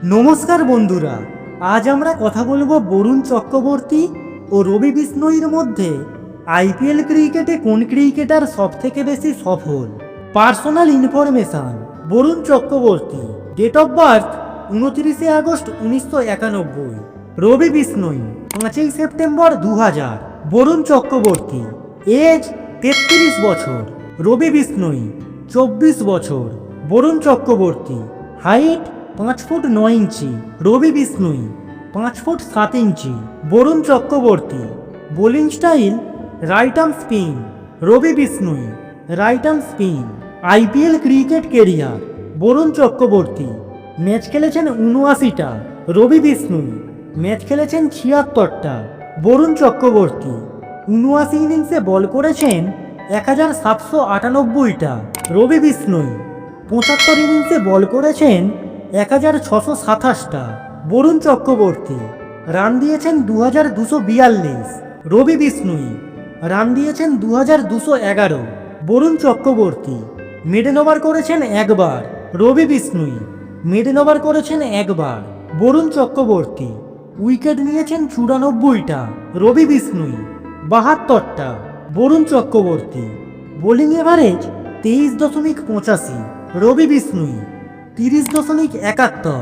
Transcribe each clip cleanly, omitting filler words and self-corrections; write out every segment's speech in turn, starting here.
নমস্কার বন্ধুরা, আজ আমরা কথা বলবো বরুণ চক্রবর্তী ও রবি বিষ্ণইয়ের মধ্যে আইপিএল ক্রিকেটে কোন ক্রিকেটার সবথেকে বেশি সফল। Personal information. Varun Chakravarthy, date of birth 29শে আগস্ট 1991। রবি বিষ্ণই, 5ই সেপ্টেম্বর 2000। বরুণ চক্রবর্তী, এজ 33 বছর। রবি বিষ্ণই, 24 বছর। Varun Chakravarthy, height 5 foot 9 inch. Ravi Bishnoi, 5 foot 7 inch. Varun Chakravarthy, bowling style right arm spin. Ravi Bishnoi, right arm spin. IPL cricket career. Varun Chakravarthy match খেলেছেন 79টা। রবি বিষ্ণই ম্যাচ খেলেছেন 76টা। বরুণ চক্রবর্তী 79 ইনিংসে বল করেছেন 1798টা। রবি বিষ্ণই 75 ইনিংসে বল করেছেন 1627টা। বরুণ চক্রবর্তী রান দিয়েছেন 2242। রবি বিষ্ণই রান দিয়েছেন 2211। বরুণ চক্রবর্তী মিডল ওভার করেছেন একবার। রবি বিষ্ণই মিডল ওভার করেছেন একবার। বরুণ চক্রবর্তী উইকেট নিয়েছেন 94টা। রবি বিষ্ণই 72টা। Varun Chakravarthy bowling average 23.85। Ravi Bishnoi 30.71।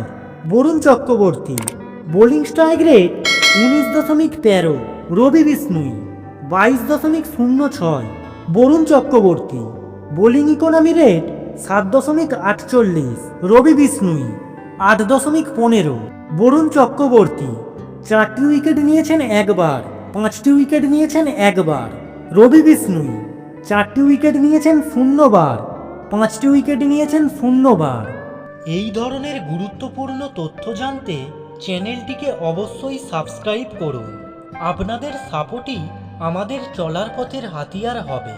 Varun Chakravarthy bowling strike rate 19.13। Ravi Bishnoi 22.06। Varun Chakravarthy bowling economy rate 7.48। Ravi Bishnoi 8.15। Varun Chakravarthy 4টি উইকেট নিয়েছেন একবার, 5টি উইকেট নিয়েছেন একবার। রবি বিষ্ণই 4টি উইকেট নিয়েছেন 0 বার, 5টি উইকেট নিয়েছেন 0 বার। এই ধরনের গুরুত্বপূর্ণ তথ্য জানতে চ্যানেলটিকে অবশ্যই সাবস্ক্রাইব করুন। আপনাদের সাপোর্টই আমাদের চলার পথের হাতিয়ার হবে।